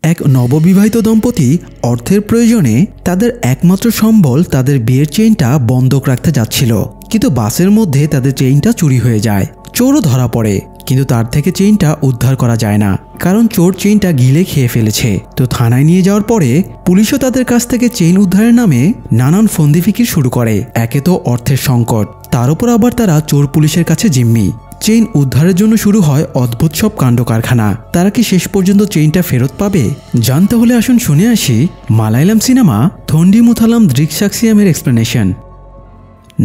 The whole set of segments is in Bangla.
এক নববিবাহিত দম্পতি অর্থের প্রয়োজনে তাদের একমাত্র সম্বল তাদের বিয়ের চেইনটা বন্ধক রাখতে যাচ্ছিল, কিন্তু বাসের মধ্যে তাদের চেইনটা চুরি হয়ে যায়। চোরও ধরা পড়ে, কিন্তু তার থেকে চেইনটা উদ্ধার করা যায় না, কারণ চোর চেইনটা গিলে খেয়ে ফেলেছে। তো থানায় নিয়ে যাওয়ার পরে পুলিশও তাদের কাছ থেকে চেইন উদ্ধারের নামে নানান ফন্দি ফিকির শুরু করে। একে তো অর্থের সংকট, তার উপর আবার তারা চোর পুলিশের কাছে জিম্মি। চেইন উদ্ধারের জন্য শুরু হয় অদ্ভুত সব কাণ্ড কারখানা। তারা কি শেষ পর্যন্ত চেইনটা ফেরত পাবে? জানতে হলে আসুন শুনে আসি মালায়ালাম সিনেমা থন্ডিমুথালাম দ্রিকসাক্সিয়ামের এক্সপ্লেনেশন।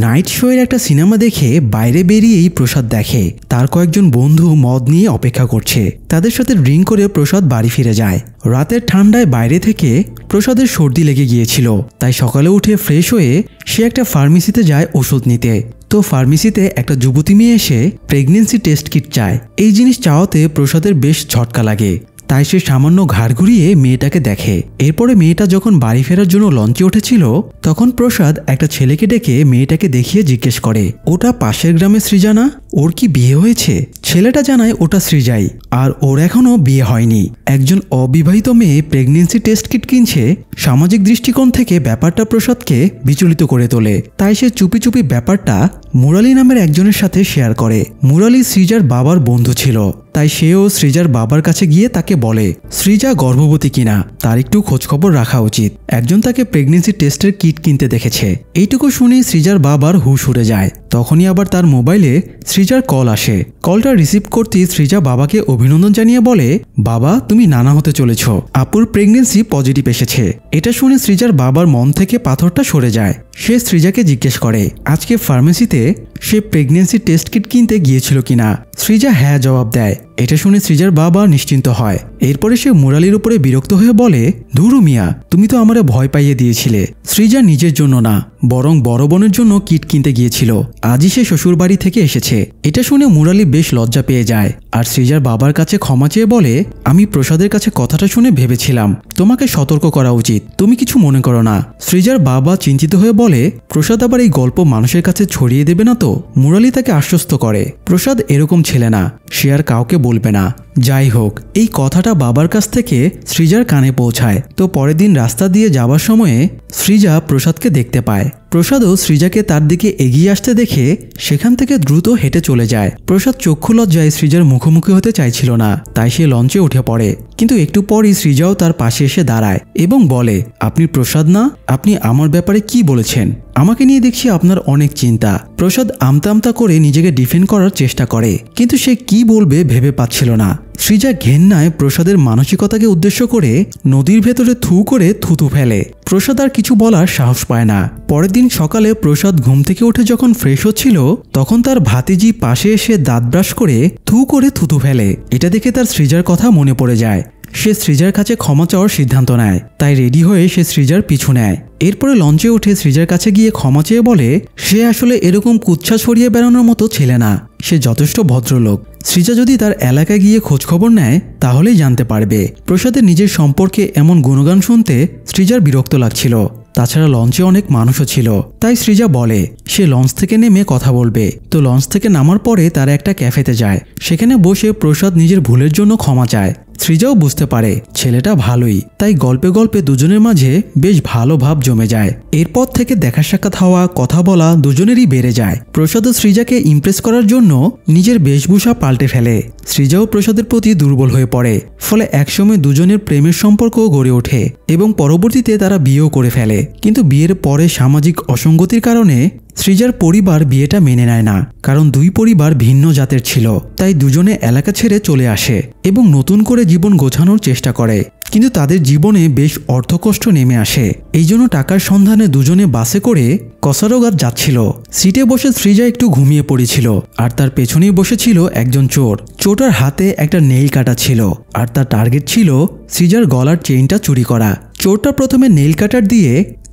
নাইট শোয়ের একটা সিনেমা দেখে বাইরে বেরিয়েই প্রসাদ দেখে তার কয়েকজন বন্ধু মদ নিয়ে অপেক্ষা করছে। তাদের সাথে ড্রিঙ্ক করে প্রসাদ বাড়ি ফিরে যায়। রাতের ঠান্ডায় বাইরে থেকে প্রসাদের সর্দি লেগে গিয়েছিল, তাই সকালে উঠে ফ্রেশ হয়ে সে একটা ফার্মেসিতে যায় ওষুধ নিতে। তো ফার্মেসিতে একটা যুবতী মেয়ে এসে প্রেগনেন্সি টেস্ট কিট চায়। এই জিনিস চাওয়াতে প্রসাদের বেশ ঝটকা লাগে, তাই সে সামান্য ঘাড় ঘুরিয়ে মেয়েটাকে দেখে। এরপরে মেয়েটা যখন বাড়ি ফেরার জন্য লঞ্চে উঠেছিল, তখন প্রসাদ একটা ছেলেকে ডেকে মেয়েটাকে দেখিয়ে জিজ্ঞেস করে, ওটা পাশের গ্রামের সৃজা না? ওর কি বিয়ে হয়েছে? ছেলেটা জানায় ওটা সৃজাই, আর ওর এখনো বিয়ে হয়নি। একজন অবিবাহিত মেয়ে প্রেগনেন্সি টেস্ট কিট কিনছে, সামাজিক দৃষ্টিকোণ থেকে ব্যাপারটা প্রসাদকে বিচলিত করে তোলে। তাই সে চুপি চুপি ব্যাপারটা মুরালি নামের একজনের সাথে শেয়ার করে। মুরালি সৃজার বাবার বন্ধু ছিল, তাই সেও সৃজার বাবার কাছে গিয়ে তাকে বলে সৃজা গর্ভবতী কিনা তার একটু খোঁজখবর রাখা উচিত। একজন তাকে প্রেগনেন্সি টেস্টের কিট কিনতে দেখেছে। এইটুকু শুনে সৃজার বাবার হুঁশ উড়ে যায়। তখনই আবার তার মোবাইলে সৃজার কল আসে। কলটা রিসিভ করতেই সৃজা বাবাকে অভিনন্দন জানিয়ে বলে, বাবা তুমি নানা হতে চলেছ, আপুর প্রেগনেন্সি পজিটিভ এসেছে। এটা শুনে সৃজার বাবার মন থেকে পাথরটা সরে যায়। সে সৃজাকে জিজ্ঞেস করে আজকে ফার্মেসিতে সে প্রেগনেন্সি টেস্ট কিট কিনতে গিয়েছিল কিনা। সৃজা হ্যাঁ জবাব দেয়। এটা শুনে সৃজার বাবা নিশ্চিন্ত হয়। এরপরে সে মুরালির উপরে বিরক্ত হয়ে বলে, ধুরু মিয়া, তুমি তো আমারে ভয় পাইয়ে দিয়েছিলে। সৃজা নিজের জন্য না, বরং বড় বোনের জন্য কিট কিনতে গিয়েছিল। আজই সে শ্বশুর বাড়ি থেকে এসেছে। এটা শুনে মুরালি বেশ লজ্জা পেয়ে যায়, আর সৃজার বাবার কাছে ক্ষমা চেয়ে বলে, আমি প্রসাদের কাছে কথাটা শুনে ভেবেছিলাম তোমাকে সতর্ক করা উচিত, তুমি কিছু মনে করো না। সৃজার বাবা চিন্তিত হয়ে বলে, প্রসাদ আবার এই গল্প মানুষের কাছে ছড়িয়ে দেবে না তো? মুরালি তাকে আশ্বস্ত করে প্রসাদ এরকম ছেলে না, সে আর কাউকে বলবে না। যাই হোক, এই কথাটা বাবার কাছ থেকে সৃজার কানে পৌঁছায়। তো পরের দিন রাস্তা দিয়ে যাবার সময়ে সৃজা প্রসাদকে দেখতে পায়। প্রসাদও সৃজাকে তার দিকে এগিয়ে আসতে দেখে সেখান থেকে দ্রুত হেঁটে চলে যায়। প্রসাদ চক্ষু লজ্জায় সৃজার মুখোমুখি হতে চাইছিল না, তাই সে লঞ্চে উঠে পড়ে। কিন্তু একটু পরই সৃজাও তার পাশে এসে দাঁড়ায় এবং বলে, আপনি প্রসাদ না? আপনি আমার ব্যাপারে কি বলেছেন? আমাকে নিয়ে দেখছি আপনার অনেক চিন্তা। প্রসাদ আমতা আমতা করে নিজেকে ডিফেন্ড করার চেষ্টা করে, কিন্তু সে কি বলবে ভেবে পাচ্ছিল না। সৃজা ঘেন্নায় প্রসাদের মানসিকতাকে উদ্দেশ্য করে নদীর ভেতরে থু করে থুতু ফেলে। প্রসাদ আর কিছু বলার সাহস পায় না। পরের দিন সকালে প্রসাদ ঘুম থেকে উঠে যখন ফ্রেশ হচ্ছিল, তখন তার ভাতিজি পাশে এসে দাঁত ব্রাশ করে থু করে থুতু ফেলে। এটা দেখে তার সৃজার কথা মনে পড়ে যায়। সে সৃজার কাছে ক্ষমা চাওয়ার সিদ্ধান্ত নেয়। তাই রেডি হয়ে সে সৃজার পিছু নেয়। এরপরে লঞ্চে উঠে সৃজার কাছে গিয়ে ক্ষমা চেয়ে বলে, সে আসলে এরকম কুচ্ছা ছড়িয়ে বেড়ানোর মতো ছেলে না, সে যথেষ্ট ভদ্রলোক। সৃজা যদি তার এলাকায় গিয়ে খোঁজখবর নেয় তাহলেই জানতে পারবে। প্রসাদের নিজের সম্পর্কে এমন গুণগান শুনতে সৃজার বিরক্ত লাগছিল। তাছাড়া লঞ্চে অনেক মানুষও ছিল, তাই সৃজা বলে সে লঞ্চ থেকে নেমে কথা বলবে। তো লঞ্চ থেকে নামার পরে তারা একটা ক্যাফেতে যায়। সেখানে বসে প্রসাদ নিজের ভুলের জন্য ক্ষমা চায়। সৃজাও বুঝতে পারে ছেলেটা ভালোই, তাই গল্পে গল্পে দুজনের মাঝে বেশ ভালো ভাব জমে যায়। এরপর থেকে দেখা সাক্ষাৎ হওয়া, কথা বলা দুজনেরই বেড়ে যায়। প্রসাদ ও সৃজাকে ইমপ্রেস করার জন্য নিজের বেশভূষা পাল্টে ফেলে। সৃজাও প্রসাদের প্রতি দুর্বল হয়ে পড়ে। ফলে একসময় দুজনের প্রেমের সম্পর্ক গড়ে ওঠে এবং পরবর্তীতে তারা বিয়েও করে ফেলে। কিন্তু বিয়ের পরে সামাজিক অসঙ্গতির কারণে সৃজার পরিবার বিয়েটা মেনে নেয় না, কারণ দুই পরিবার ভিন্ন জাতের ছিল। তাই দুজনে এলাকা ছেড়ে চলে আসে এবং নতুন করে জীবন গোছানোর চেষ্টা করে। কিন্তু তাদের জীবনে বেশ অর্থকষ্ট নেমে আসে। এই জন্য টাকার সন্ধানে দুজনে বাসে করে কসারোগাদ যাচ্ছিল। সিটে বসে সৃজা একটু ঘুমিয়ে পড়েছিল, আর তার পেছনেই বসেছিল একজন চোর। চোরটার হাতে একটা নেইল কাটা ছিল, আর তার টার্গেট ছিল সৃজার গলার চেইনটা চুরি করা। চোরটা প্রথমে নেইল কাটার দিয়ে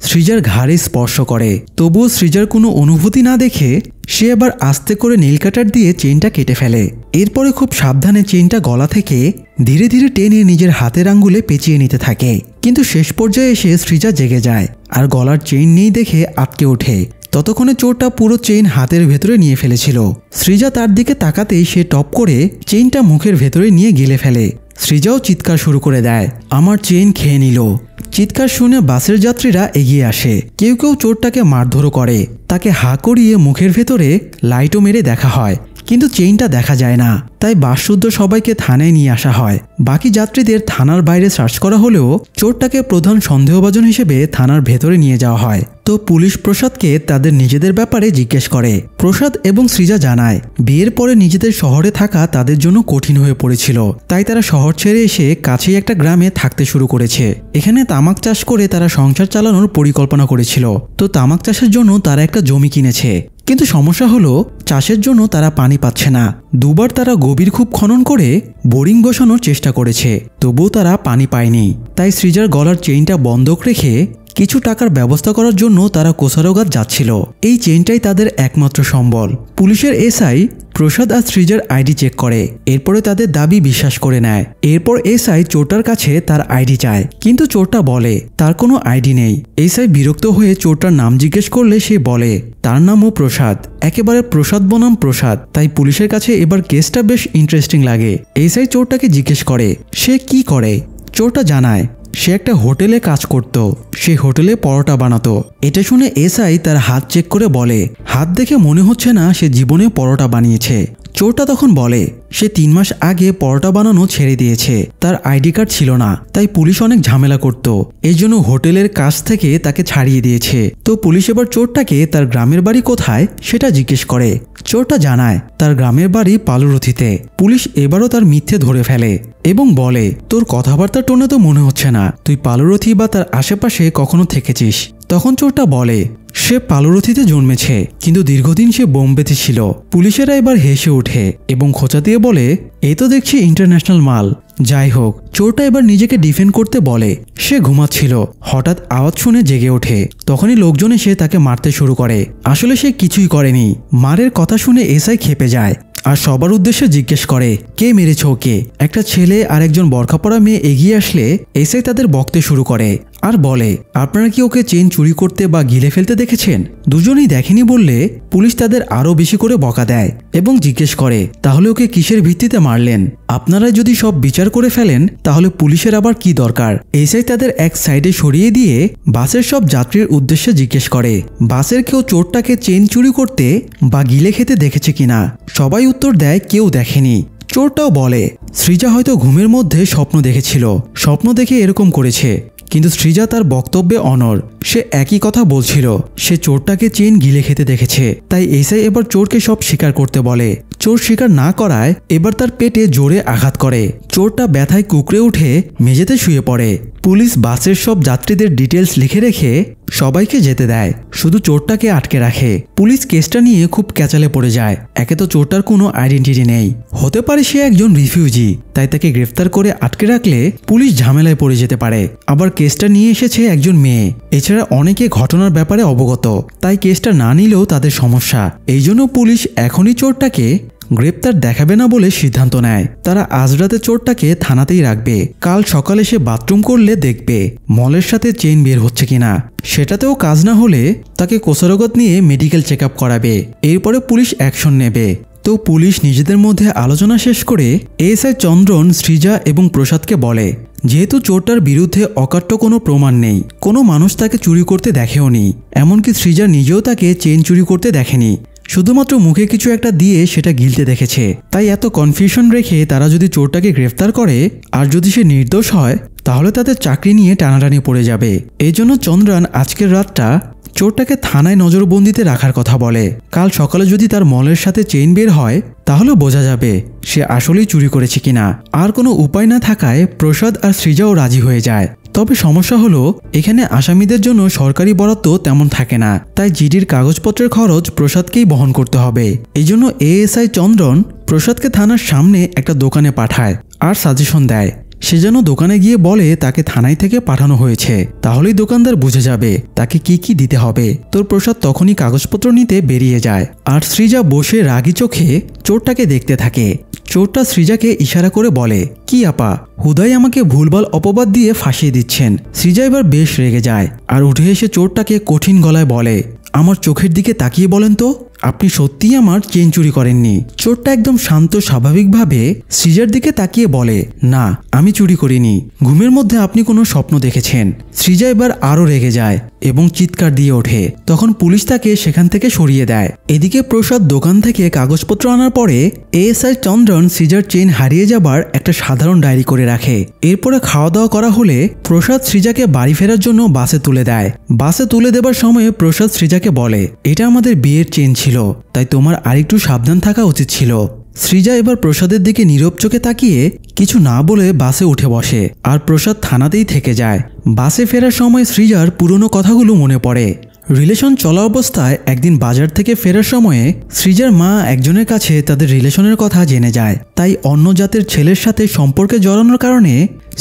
সৃজার ঘাড়ে স্পর্শ করে, তবুও সৃজার কোনো অনুভূতি না দেখে সে আবার আস্তে করে নেইল কাটার দিয়ে চেইনটা কেটে ফেলে। এরপরে খুব সাবধানে চেইনটা গলা থেকে ধীরে ধীরে টেনে নিজের হাতের আঙ্গুলে পেঁচিয়ে নিতে থাকে। কিন্তু শেষ পর্যায়ে এসে সৃজা জেগে যায় আর গলার চেইন নেই দেখে আটকে ওঠে। ততক্ষণে চোরটা পুরো চেইন হাতের ভেতরে নিয়ে ফেলেছিল। সৃজা তার দিকে তাকাতেই সে টপ করে চেইনটা মুখের ভেতরে নিয়ে গিলে ফেলে। সৃজাও চিৎকার শুরু করে দেয়, আমার চেইন খেয়ে নিল। চিৎকার শুনে বাসের যাত্রীরা এগিয়ে আসে। কেউ কেউ চোরটাকে মারধরও করে। তাকে হা করিয়ে মুখের ভেতরে লাইটও মেরে দেখা হয়, কিন্তু চেইনটা দেখা যায় না। তাই বাসশুদ্ধ সবাইকে থানায় নিয়ে আসা হয়। বাকি যাত্রীদের থানার বাইরে সার্চ করা হলেও চোরটাকে প্রধান সন্দেহভাজন হিসেবে থানার ভেতরে নিয়ে যাওয়া হয়। তো পুলিশ প্রসাদকে তাদের নিজেদের ব্যাপারে জিজ্ঞেস করে। প্রসাদ এবং সৃজা জানায় বিয়ের পরে নিজেদের শহরে থাকা তাদের জন্য কঠিন হয়ে পড়েছিল, তাই তারা শহর ছেড়ে এসে কাছেই একটা গ্রামে থাকতে শুরু করেছে। এখানে তামাক চাষ করে তারা সংসার চালানোর পরিকল্পনা করেছিল। তো তামাক চাষের জন্য তারা একটা জমি কিনেছে, কিন্তু সমস্যা হলো চাষের জন্য তারা পানি পাচ্ছে না। দুবার তারা গভীর কূপ খনন করে বোরিং বসানোর চেষ্টা করেছে, তবুও তারা পানি পায়নি। তাই সৃজার গলার চেইনটা বন্ধক রেখে কিছু টাকার ব্যবস্থা করার জন্য তারা কোসারোগাত যাচ্ছিল। এই চেইনটাই তাদের একমাত্র সম্বল। পুলিশের এসআই প্রসাদ আর সৃজার আইডি চেক করে, এরপরে তাদের দাবি বিশ্বাস করে নেয়। এরপর এসআই চোরটার কাছে তার আইডি চায়, কিন্তু চোরটা বলে তার কোনো আইডি নেই। এসআই বিরক্ত হয়ে চোরটার নাম জিজ্ঞেস করলে সে বলে তার নামও প্রসাদ, একেবারে প্রসাদ বনাম প্রসাদ। তাই পুলিশের কাছে এবার কেসটা বেশ ইন্টারেস্টিং লাগে। এসআই চোরটাকে জিজ্ঞেস করে সে কি করে। চোরটা জানায় সে একটা হোটেলে কাজ করত, সে হোটেলে পরোটা বানাতো। এটা শুনে এসআই তার হাত চেক করে বলে হাত দেখে মনে হচ্ছে না সে জীবনে পরোটা বানিয়েছে। চোরটা তখন বলে সে 3 মাস আগে পরোটা বানানো ছেড়ে দিয়েছে, তার আইডি কার্ড ছিল না, তাই পুলিশ অনেক ঝামেলা করত। এই জন্য হোটেলের কাজ থেকে তাকে ছাড়িয়ে দিয়েছে। তো পুলিশ এবার চোরটাকে তার গ্রামের বাড়ি কোথায় সেটা জিজ্ঞেস করে। চোরটা জানায় তার গ্রামের বাড়ি পালুরথিতে। পুলিশ এবারও তার মিথ্যে ধরে ফেলে এবং বলে তোর কথাবার্তার টোনে তো মনে হচ্ছে না তুই পালুরথি বা তার আশেপাশে কখনো থেকেছিস। তখন চোরটা বলে সে পালুরথিতে জন্মেছে, কিন্তু দীর্ঘদিন সে বোম্বেতে ছিল। পুলিশেরা এবার হেসে ওঠে এবং খোঁচা দিয়ে বলে এই তো দেখছি ইন্টারন্যাশনাল মাল। যাই হোক, চোরটা এবার নিজেকে ডিফেন্ড করতে বলে সে ঘুমাচ্ছিল, হঠাৎ আওয়াজ শুনে জেগে ওঠে। তখনই লোকজন এসে তাকে মারতে শুরু করে। আসলে সে কিছুই করেনি। মারের কথা শুনে এসআই ক্ষেপে যায় আর সবার উদ্দেশ্যে জিজ্ঞেস করে কে মেরেছে ওকে। একটা ছেলে আর একজন বরখা পরা মেয়ে এগিয়ে আসলে এসআই তাদের বকতে শুরু করে আর বলে আপনারা কি ওকে চেইন চুরি করতে বা গিলে ফেলতে দেখেছেন? দুজনেই দেখেনি বললে পুলিশ তাদের আরো বেশি করে বকা দেয় এবং জিজ্ঞেস করে তাহলে ওকে কিসের ভিত্তিতে মারলেন? আপনারা যদি সব বিচার করে ফেলেন তাহলে পুলিশের আবার কি দরকার? এসআই তাদের এক সাইডে সরিয়ে দিয়ে বাসের সব যাত্রীর উদ্দেশ্যে জিজ্ঞেস করে বাসের কেউ চোরটাকে চেইন চুরি করতে বা গিলে খেতে দেখেছে কিনা। সবাই উত্তর দেয় কেউ দেখেনি। চোরটাও বলে সৃজা হয়তো ঘুমের মধ্যে স্বপ্ন দেখেছিল, স্বপ্ন দেখে এরকম করেছে। কিন্তু সৃজা তার বক্তব্যে অনড়। সে একই কথা বলছিল, সে চোরটাকে চেইন গিলে খেতে দেখেছে। তাই এসআই এবার চোরকে সব স্বীকার করতে বলে। চোর স্বীকার না করায় এবার তার পেটে জোরে আঘাত করে। চোরটা ব্যথায় কুঁকড়ে উঠে মেঝেতে শুয়ে পড়ে। পুলিশ বাসের সব যাত্রীদের ডিটেলস লিখে রেখে সবাইকে যেতে দেয়, শুধু চোরটাকে আটকে রাখে। পুলিশ কেসটা নিয়ে খুব ক্যাচালে পড়ে যায়। একে তো চোরটার কোনো আইডেন্টিটি নেই, হতে পারে সে একজন রিফিউজি, তাই তাকে গ্রেফতার করে আটকে রাখলে পুলিশ ঝামেলায় পড়ে যেতে পারে। আবার কেসটা নিয়ে এসেছে একজন মেয়ে, এছাড়া অনেকে ঘটনার ব্যাপারে অবগত, তাই কেসটা না নিলেও তাদের সমস্যা। এই জন্য পুলিশ এখনই চোরটাকে গ্রেপ্তার দেখাবে না বলে সিদ্ধান্ত নেয়। তারা আজ রাতে চোরটাকে থানাতেই রাখবে, কাল সকালে সে বাথরুম করলে দেখবে মলের সাথে চেইন বের হচ্ছে কিনা। সেটাতেও কাজ না হলে তাকে কোষারোগত নিয়ে মেডিকেল চেক আপ করাবে। এরপরে পুলিশ অ্যাকশন নেবে। তো পুলিশ নিজেদের মধ্যে আলোচনা শেষ করে এসআই চন্দ্রন, সৃজা এবং প্রসাদকে বলে যেহেতু চোরটার বিরুদ্ধে অকাট্য কোনো প্রমাণ নেই, কোনো মানুষ তাকে চুরি করতে দেখেও নি, এমনকি সৃজা নিজেও তাকে চেইন চুরি করতে দেখেনি, শুধুমাত্র মুখে কিছু একটা দিয়ে সেটা গিলতে দেখেছে। তাই এত কনফিউশন রেখে তারা যদি চোরটাকে গ্রেফতার করে আর যদি সে নির্দোষ হয় তাহলে তাদের চাকরি নিয়ে টানাটানি পড়ে যাবে। এই জন্য চন্দ্রান আজকের রাতটা চোরটাকে থানায় নজরবন্দিতে রাখার কথা বলে। কাল সকালে যদি তার মলের সাথে চেইন বের হয় তাহলে বোঝা যাবে সে আসলেই চুরি করেছে কিনা। আর কোনো উপায় না থাকায় প্রসাদ আর সৃজাও রাজি হয়ে যায়। তবে সমস্যা হলো এখানে আসামিদের জন্য সরকারি বরাদ্দ তেমন থাকে না, তাই জিডির কাগজপত্রের খরচ প্রসাদকেই বহন করতে হবে। এই জন্য এএসআই চন্দ্রন প্রসাদকে থানার সামনে একটা দোকানে পাঠায় আর সাজেশন দেয় সে যেন দোকানে গিয়ে বলে তাকে থানায় থেকে পাঠানো হয়েছে, তাহলেই দোকানদার বুঝে যাবে তাকে কি কি দিতে হবে। তোর প্রসাদ তখনই কাগজপত্র নিতে বেরিয়ে যায় আর সৃজা বসে রাগী চোখে চোরটাকে দেখতে থাকে। চোরটা সৃজাকে ইশারা করে বলে কি আপা, হুদাই আমাকে ভুলভাল অপবাদ দিয়ে ফাঁসিয়ে দিচ্ছেন। সৃজা এবার বেশ রেগে যায় আর উঠে এসে চোরটাকে কঠিন গলায় বলে আমার চোখের দিকে তাকিয়ে বলেন তো আপনি সত্যিই আমার চেন চুরি করেননি। চোরটা একদম শান্ত স্বাভাবিকভাবে সৃজার দিকে তাকিয়ে বলে, না আমি চুরি করিনি, ঘুমের মধ্যে আপনি কোনো স্বপ্ন দেখেছেন। সৃজা এবার আরো রেগে যায় এবং চিৎকার দিয়ে ওঠে। তখন পুলিশ তাকে সেখান থেকে সরিয়ে দেয়। এদিকে প্রসাদ দোকান থেকে কাগজপত্র আনার পরে এএসআই চন্দ্রন সৃজার চেইন হারিয়ে যাবার একটা সাধারণ ডায়েরি করে রাখে। এরপরে খাওয়া দাওয়া করা হলে প্রসাদ সৃজাকে বাড়ি ফেরার জন্য বাসে তুলে দেয়। বাসে তুলে দেবার সময়ে প্রসাদ সৃজাকে বলে, এটা আমাদের বিয়ের চেইন ছিল, তাই তোমার আরেকটু সাবধান থাকা উচিত ছিল। সৃজা এবার প্রসাদের দিকে নীরব চোখে তাকিয়ে কিছু না বলে বাসে উঠে বসে আর প্রসাদ থানাতেই থেকে যায়। বাসে ফেরার সময় সৃজার পুরনো কথাগুলো মনে পড়ে। রিলেশন চলা অবস্থায় একদিন বাজার থেকে ফেরার সময়ে সৃজার মা একজনের কাছে তাদের রিলেশনের কথা জেনে যায়। তাই অন্য জাতের ছেলের সাথে সম্পর্কে জড়ানোর কারণে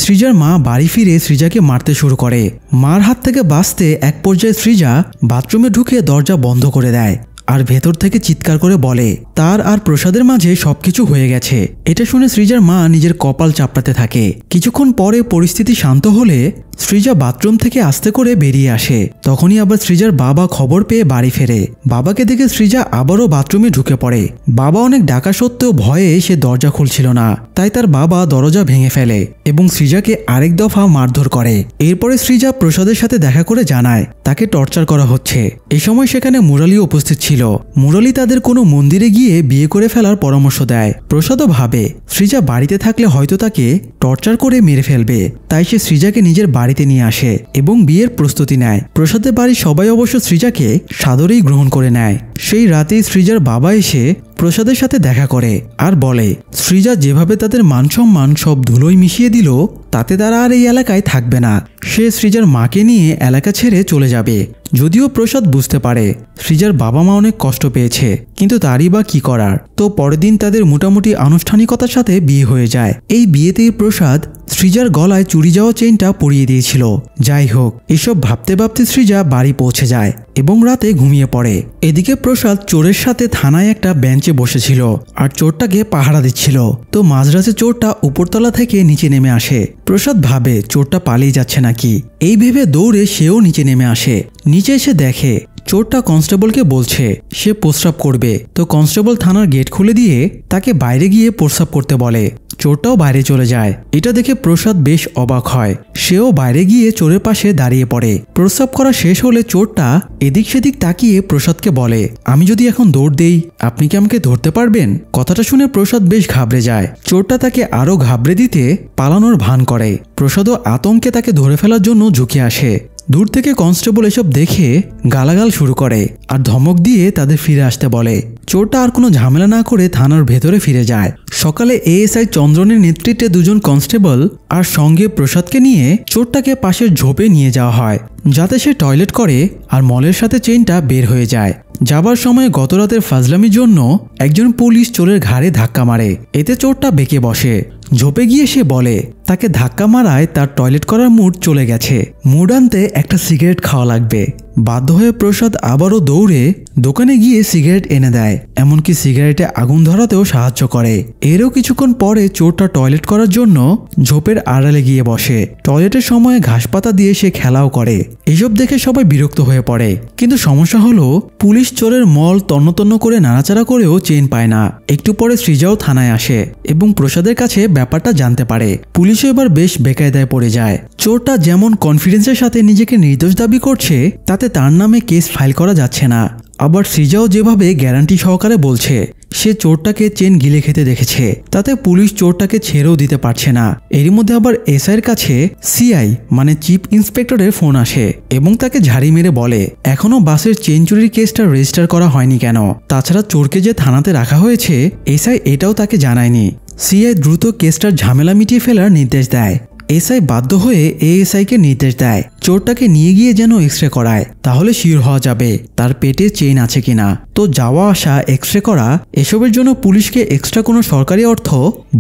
সৃজার মা বাড়ি ফিরে সৃজাকে মারতে শুরু করে। মার হাত থেকে বাঁচতে এক পর্যায়ে সৃজা বাথরুমে ঢুকে দরজা বন্ধ করে দেয় আর ভেতর থেকে চিৎকার করে বলে তার আর প্রসাদের মাঝে সবকিছু হয়ে গেছে। এটা শুনে সৃজার মা নিজের কপাল চাপড়াতে থাকে। কিছুক্ষণ পরে পরিস্থিতি শান্ত হলে সৃজা বাথরুম থেকে আস্তে করে বেরিয়ে আসে। তখনই আবার সৃজার বাবা খবর পেয়ে বাড়ি ফেরে। বাবাকে দেখে সৃজা আবারও বাথরুমে ঢুকে পড়ে। বাবা অনেক ডাকা সত্ত্বেও ভয়ে সে দরজা খুলছিল না, তাই তার বাবা দরজা ভেঙে ফেলে এবং সৃজাকে আরেক দফা মারধর করে। এরপরে সৃজা প্রসাদের সাথে দেখা করে জানায় তাকে টর্চার করা হচ্ছে। এ সময় সেখানে মুরালিও উপস্থিত ছিল। মুরালি তাদের কোনো মন্দিরে গিয়ে বিয়ে করে ফেলার পরামর্শ দেয়। প্রসাদও ভাবে সৃজা বাড়িতে থাকলে হয়তো তাকে টর্চার করে মেরে ফেলবে, তাই সে সৃজাকে নিজের বাড়িতে নিয়ে আসে এবং বিয়ের প্রস্তুতি নেয়। প্রসাদের বাড়ির সবাই অবশ্য সৃজাকে সাদরেই গ্রহণ করে নেয়। সেই রাতেই সৃজার বাবা এসে প্রসাদের সাথে দেখা করে আর বলে সৃজা যেভাবে তাদের মান সম্মান সব ধুলোয় মিশিয়ে দিল, তাতে তারা আর এই এলাকায় থাকবে না। সে সৃজার মাকে নিয়ে এলাকা ছেড়ে চলে যাবে। যদিও প্রসাদ বুঝতে পারে সৃজার বাবা মা অনেক কষ্ট পেয়েছে, কিন্তু তারই বা কি করার। তো পরের দিন তাদের মোটামুটি আনুষ্ঠানিকতার সাথে বিয়ে হয়ে যায়। এই বিয়েতেই প্রসাদ সৃজার গলায় চুরি যাওয়া চেইনটা পরিয়ে দিয়েছিল। যাই হোক, এসব ভাবতে ভাবতে সৃজা বাড়ি পৌঁছে যায় এবং রাতে ঘুমিয়ে পড়ে। এদিকে প্রসাদ চোরের সাথে থানায় একটা বেঞ্চে বসেছিল আর চোরটাকে পাহারা দিচ্ছিল। তো মাঝরাতে চোরটা উপরতলা থেকে নিচে নেমে আসে। প্রসাদ ভাবে চোরটা পালিয়ে যাচ্ছে নাকি, এই ভেবে দৌড়ে সেও নিচে নেমে আসে। নিচে এসে দেখে চোরটা কনস্টেবলকে বলছে সে প্রস্রাব করবে। তো কনস্টেবল থানার গেট খুলে দিয়ে তাকে বাইরে গিয়ে প্রস্রাব করতে বলে। চোরটাও বাইরে চলে যায়। এটা দেখে প্রসাদ বেশ অবাক হয়। সেও বাইরে গিয়ে চোরের পাশে দাঁড়িয়ে পড়ে। প্রস্রাব করা শেষ হলে চোরটা এদিক সেদিক তাকিয়ে প্রসাদকে বলে, আমি যদি এখন দৌড় দেই আপনি কি আমাকে ধরতে পারবেন? কথাটা শুনে প্রসাদ বেশ ঘাবড়ে যায়। চোরটা তাকে আরো ঘাবড়ে দিতে পালানোর ভান করে। প্রসাদও আতঙ্কে তাকে ধরে ফেলার জন্য ঝুঁকে আসে। দূর থেকে কনস্টেবল এসব দেখে গালাগাল শুরু করে আর ধমক দিয়ে তাদের ফিরে আসতে বলে। চোরটা আর কোনো ঝামেলা না করে থানার ভেতরে ফিরে যায়। সকালে এএসআই চন্দ্রনের নেতৃত্বে দুজন কনস্টেবল আর সঙ্গে প্রসাদকে নিয়ে চোরটাকে পাশের ঝোপে নিয়ে যাওয়া হয়, যাতে সে টয়লেট করে আর মলের সাথে চেইনটা বের হয়ে যায়। যাবার সময় গতরাতের ফাজলামির জন্য একজন পুলিশ চোরের ঘাড়ে ধাক্কা মারে। এতে চোরটা বেঁকে বসে। ঝোপে গিয়ে সে বলে তাকে ধাক্কা মারায় তার টয়লেট করার মুড চলে গেছে, মুড আনতে একটা সিগারেট খাওয়া লাগবে। বাধ্য হয়ে প্রসাদ আবারও দৌড়ে দোকানে গিয়ে সিগারেট এনে দেয়, এমনকি সিগারেটে আগুন ধরাতেও সাহায্য করে। এরও কিছুক্ষণ পরে চোরটা টয়লেট করার জন্য ঝোপের আড়ালে গিয়ে বসে। টয়লেটের সময় ঘাসপাতা দিয়ে সে খেলাও করে। এসব দেখে সবাই বিরক্ত হয়ে পড়ে। কিন্তু সমস্যা হলো পুলিশ চোরের মল তন্ন করে নাড়াচাড়া করেও চেইন পায় না। একটু পরে সৃজাও থানায় আসে এবং প্রসাদের কাছে ব্যাপারটা জানতে পারে। পুলিশও এবার বেশ বেকায়দায় পড়ে যায়। চোরটা যেমন কনফিডেন্সের সাথে নিজেকে নির্দোষ দাবি করছে, তাতে তার নামে কেস ফাইল করা যাচ্ছে না। আবার সৃজাও যেভাবে গ্যারান্টি সহকারে বলছে সে চোরটাকে চেন গিলে খেতে দেখেছে, তাতে পুলিশ চোরটাকে ছেড়েও দিতে পারছে না। এরই মধ্যে আবার এসআইয়ের কাছে সিআই মানে চিফ ইন্সপেক্টরের ফোন আসে এবং তাকে ঝাড়ি মেরে বলে এখনো বাসের চেন চুরির কেসটা রেজিস্টার করা হয়নি কেন? তাছাড়া চোরকে যে থানাতে রাখা হয়েছে এসআই এটাও তাকে জানায়নি। সিআই দ্রুত কেসটার ঝামেলা মিটিয়ে ফেলার নির্দেশ দেয়। এসআই বাধ্য হয়ে এএসআইকে নির্দেশ দেয় চোরটাকে নিয়ে গিয়ে যেন এক্সরে করায়, তাহলে শিওর হওয়া যাবে তার পেটে চেইন আছে কিনা। তো যাওয়া আসা, এক্সরে করা এসবের জন্য পুলিশকে এক্সট্রা কোনো সরকারি অর্থ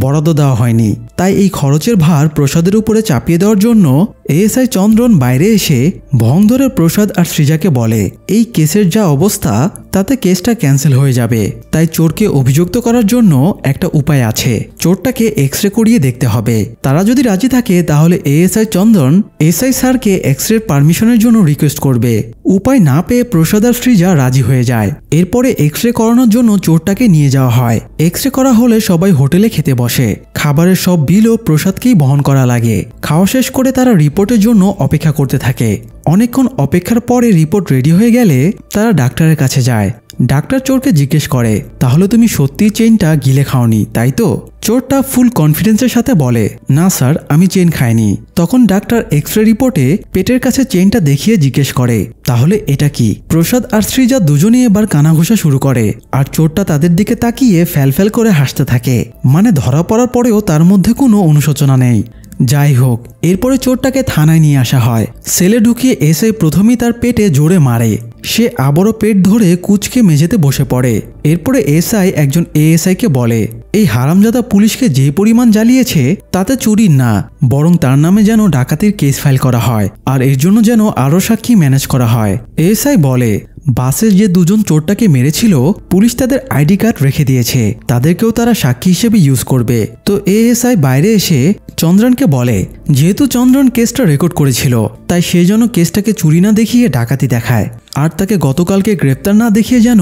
বরাদ্দ দেওয়া হয়নি। তাই এই খরচের ভার প্রসাদের উপরে চাপিয়ে দেওয়ার জন্য এএসআই চন্দ্রন বাইরে এসে ভং ধরে প্রসাদ আর সৃজাকে বলে এই কেসের যা অবস্থা তাতে কেসটা ক্যান্সেল হয়ে যাবে, তাই চোরকে অভিযুক্ত করার জন্য একটা উপায় আছে, চোরটাকে এক্সরে করিয়ে দেখতে হবে। তারা যদি রাজি থাকে তাহলে এএসআই চন্দ্রন এসআই স্যারকে এক্স-রে পারমিশনের জন্য রিকোয়েস্ট করবে। উপায় না পেয়ে প্রসাদ আর সৃজা রাজি হয়ে যায়। এরপরে এক্স-রে করানোর জন্য চোরটাকে নিয়ে যাওয়া হয়। এক্স-রে করা হলে সবাই হোটেলে খেতে বসে। খাবারের সব বিলও প্রসাদকেই বহন করা লাগে। খাওয়া শেষ করে তারা রিপোর্টের জন্য অপেক্ষা করতে থাকে। অনেকক্ষণ অপেক্ষার পরে রিপোর্ট রেডি হয়ে গেলে তারা ডাক্তারের কাছে যায়। ডাক্তার চোরকে জিজ্ঞেস করে, তাহলে তুমি সত্যিই চেইনটা গিলে খাওনি, তাই তো? চোরটা ফুল কনফিডেন্সের সাথে বলে, না স্যার, আমি চেইন খাইনি। তখন ডাক্তার এক্স-রে রিপোর্টে পেটের কাছে চেইনটা দেখিয়ে জিজ্ঞেস করে, তাহলে এটা কি? প্রসাদ আর সৃজা দুজনেই এবার কানাঘুষা শুরু করে, আর চোরটা তাদের দিকে তাকিয়ে ফ্যালফ্যাল করে হাসতে থাকে। মানে ধরা পড়ার পরেও তার মধ্যে কোনো অনুশোচনা নেই। যাই হোক, এরপরে চোরটাকে থানায় নিয়ে আসা হয়। সেলে ঢুকিয়ে এসআই প্রথমেই তার পেটে জোরে মারে। সে আবারও পেট ধরে কুঁচকে মেঝেতে বসে পড়ে। এরপরে এসআই একজন এএসআইকে বলে, এই হারামজাদা পুলিশকে যে পরিমাণ জ্বালিয়েছে তাতে চুরির না, বরং তার নামে যেন ডাকাতির কেস ফাইল করা হয়, আর এর জন্য যেন আরও সাক্ষী ম্যানেজ করা হয়। এএসআই বলে, বাসের যে দুজন চোরটাকে মেরেছিল পুলিশ তাদের আইডি কার্ড রেখে দিয়েছে, তাদেরকেও তারা সাক্ষী হিসেবে ইউজ করবে। তো এএসআই বাইরে এসে চন্দ্রনকে বলে, যেহেতু চন্দ্রন কেসটা রেকর্ড করেছিল তাই সে যেন কেসটাকে চুরি না দেখিয়ে ডাকাতি দেখায়, আর তাকে গতকালকে গ্রেপ্তার না দেখিয়ে যেন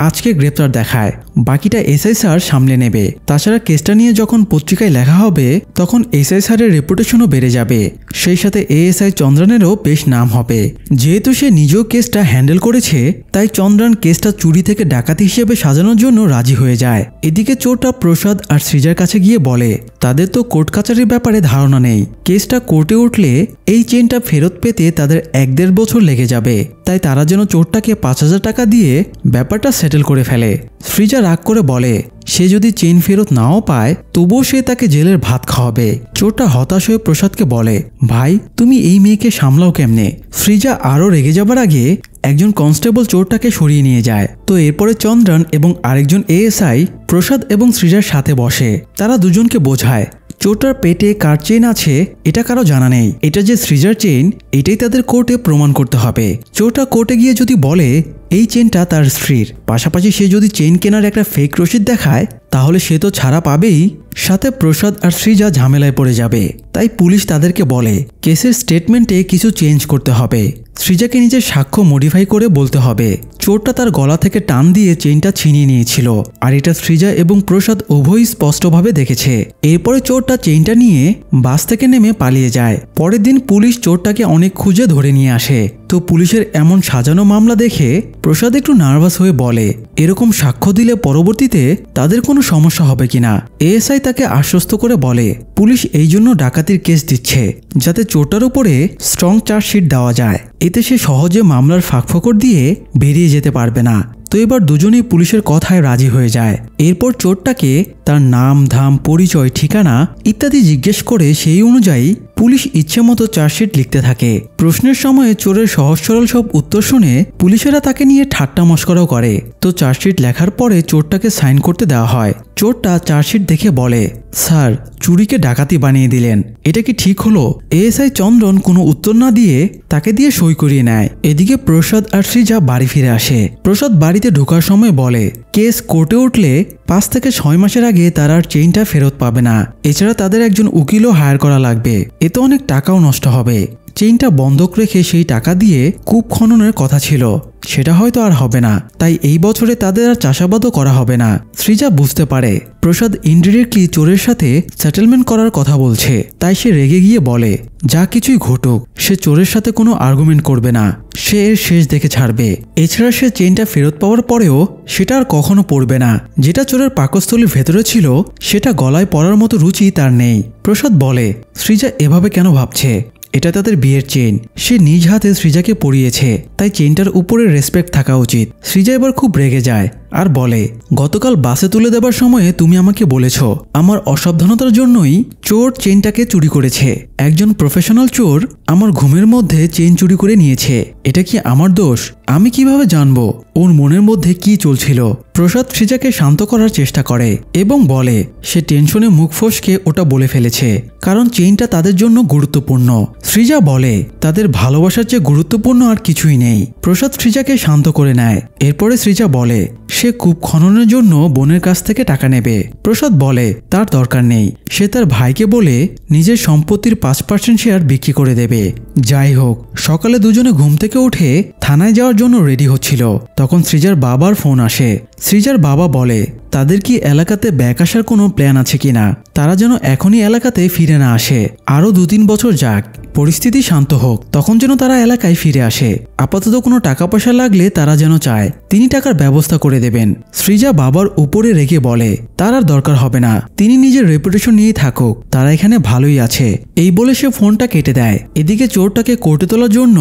আজকে গ্রেপ্তার দেখায়। বাকিটা এসআই স্যার সামলে নেবে। তাছাড়া কেসটা নিয়ে যখন পত্রিকায় লেখা হবে তখন এসআই স্যারের রেপুটেশনও বেড়ে যাবে, সেই সাথে এএসআই চন্দ্রনেরও বেশ নাম হবে। যেহেতু সে নিজেও কেসটা হ্যান্ডেল করেছে তাই চন্দ্রন কেসটা চুরি থেকে ডাকাতি হিসেবে সাজানোর জন্য রাজি হয়ে যায়। এদিকে চোরটা প্রসাদ আর সৃজার কাছে গিয়ে বলে, তাদের তো কোর্ট কাচারির ব্যাপারে ধারণা নেই, কেসটা কোর্টে উঠলে এই চেনটা ফেরত পেতে তাদের 1-1.5 বছর লেগে যাবে, তাই তারা যেন চোরটাকে 5,000 টাকা দিয়ে ব্যাপারটা সেটেল করে ফেলে। সৃজা রাগ করে বলে, সে যদি চেন ফেরত নাও পায় তবুও সে তাকে জেলের ভাত খাওয়াবে। চোরটা হতাশ হয়ে প্রসাদকে বলে, ভাই তুমি এই মেয়েকে সামলাও কেমনে? সৃজা আরও রেগে যাবার আগে একজন কনস্টেবল চোরটাকে সরিয়ে নিয়ে যায়। তো এরপরে চন্দ্রন এবং আরেকজন এএসআই প্রসাদ এবং সৃজার সাথে বসে। তারা দুজনকে বোঝায়, চোরটার পেটে কার চেন আছে এটা কারো জানা নেই, এটা যে সৃজার চেন এটাই তাদের কোর্টে প্রমাণ করতে হবে। চোরটা কোর্টে গিয়ে যদি বলে এই চেনটা তার স্ত্রীর, পাশাপাশি সে যদি চেন কেনার একটা ফেক রসিদ দেখায় তাহলে সে তো ছাড়া পাবেই, সাথে প্রসাদ আর সৃজা ঝামেলায় পড়ে যাবে। তাই পুলিশ তাদেরকে বলে কেসের স্টেটমেন্টে কিছু চেঞ্জ করতে হবে। সৃজাকে নিজের সাক্ষ্য মডিফাই করে বলতে হবে চোরটা তার গলা থেকে টান দিয়ে চেইনটা ছিনিয়ে নিয়েছিল, আর এটা সৃজা এবং প্রসাদ উভয়ই স্পষ্টভাবে দেখেছে। এরপরে চোরটা চেইনটা নিয়ে বাস থেকে নেমে পালিয়ে যায়। পরের দিন পুলিশ চোরটাকে অনেক খুঁজে ধরে নিয়ে আসে। তো পুলিশের এমন সাজানো মামলা দেখে প্রসাদ একটু নার্ভাস হয়ে বলে, এরকম সাক্ষ্য দিলে পরবর্তীতে তাদের কোনো সমস্যা হবে কিনা। এএসআই তাকে আশ্বস্ত করে বলে, পুলিশ এই জন্য ডাকাতির কেস দিচ্ছে যাতে চোরটার উপরে স্ট্রং চার্জশিট দেওয়া যায়, এতে সে সহজে মামলার ফাঁকফোকর দিয়ে বেরিয়ে যেতে পারবে না। তো এবার দুজনেই পুলিশের কথায় রাজি হয়ে যায়। এরপর চোরটাকে তার নাম ধাম পরিচয় ঠিকানা ইত্যাদি জিজ্ঞেস করে সেই অনুযায়ী পুলিশ ইচ্ছে মতো চার্জশিট লিখতে থাকে। প্রশ্নের সময়ে চোরের সহজ সরল সব উত্তর শুনে পুলিশেরা তাকে নিয়ে ঠাট্টা মস্করাও করে। তো চার্জশিট লেখার পরে চোরটাকে সাইন করতে দেওয়া হয়। চোরটা চার্জশিট দেখে বলে, স্যার চুরিকে ডাকাতি বানিয়ে দিলেন, এটা কি ঠিক হলো? এএসআই চন্দ্রন কোনো উত্তর না দিয়ে তাকে দিয়ে সই করিয়ে নেয়। এদিকে প্রসাদ আর সৃজা বাড়ি ফিরে আসে। প্রসাদ বাড়িতে ঢোকার সময় বলে, কেস কোর্টে উঠলে 5 থেকে 6 মাসের আগে তারা আর চেইনটা ফেরত পাবে না। এছাড়া তাদের একজন উকিলও হায়ার করা লাগবে, এতে অনেক টাকাও নষ্ট হবে। চেইনটা বন্ধক রেখে সেই টাকা দিয়ে কূপ খননের কথা ছিল, সেটা হয়তো আর হবে না, তাই এই বছরে তাদের আর চাষাবাদও করা হবে না। সৃজা বুঝতে পারে প্রসাদ ইনডিরেক্টলি চোরের সাথে সেটেলমেন্ট করার কথা বলছে, তাই সে রেগে গিয়ে বলে, যা কিছুই ঘটুক সে চোরের সাথে কোনো আর্গুমেন্ট করবে না, সে এর শেষ দেখে ছাড়বে। এছাড়া সে চেইনটা ফেরত পাওয়ার পরেও সেটা আর কখনো পরবে না। যেটা চোরের পাকস্থলীর ভেতরে ছিল সেটা গলায় পরার মতো রুচি তার নেই। প্রসাদ বলে, সৃজা এভাবে কেন ভাবছে? এটা তাদের বিয়ের চেইন, সে নিজ হাতে সৃজাকে পরিয়েছে, তাই চেইনটার উপরে রেসপেক্ট থাকা উচিত। সৃজা এবার খুব রেগে যায় আর বলে, গতকাল বাসে তুলে দেবার সময়ে তুমি আমাকে বলেছ আমার অসাবধানতার জন্যই চোর চেইনটাকে চুরি করেছে। একজন প্রফেশনাল চোর আমার ঘুমের মধ্যে চেইন চুরি করে নিয়েছে, এটা কি আমার দোষ? আমি কিভাবে জানবো ওর মনের মধ্যে কি চলছিল? প্রসাদ সৃজাকে শান্ত করার চেষ্টা করে এবং বলে সে টেনশনে মুখ ফসকে ওটা বলে ফেলেছে, কারণ চেইনটা তাদের জন্য গুরুত্বপূর্ণ। সৃজা বলে তাদের ভালোবাসার চেয়ে গুরুত্বপূর্ণ আর কিছুই নেই। প্রসাদ সৃজাকে শান্ত করে নেয়। এরপরে সৃজা বলে সে সে কূপ খননের জন্য বোনের কাছ থেকে টাকা নেবে। প্রসাদ বলে তার দরকার নেই, সে তার ভাইকে বলে নিজের সম্পত্তির 5% শেয়ার বিক্রি করে দেবে। যাই হোক, সকালে দুজনে ঘুম থেকে উঠে থানায় যাওয়ার জন্য রেডি হচ্ছিল। তখন সৃজার বাবার ফোন আসে। সৃজার বাবা বলে তাদের কি এলাকাতে ব্যাক আসার কোনো প্ল্যান আছে কিনা, তারা যেন এখনই এলাকাতে ফিরে না আসে, আরও 2-3 বছর যাক, পরিস্থিতি শান্ত হোক, তখন যেন তারা এলাকায় ফিরে আসে। আপাতত কোনো টাকা পয়সা লাগলে তারা যেন চায়, তিনি টাকার ব্যবস্থা করে দেবেন। সৃজা বাবার উপরে রেগে বলে তার আর দরকার হবে না, তিনি নিজের রেপুটেশন নিয়েই থাকুক, তারা এখানে ভালোই আছে। এই বলে সে ফোনটা কেটে দেয়। এদিকে চোরটাকে কোর্টে তোলার জন্য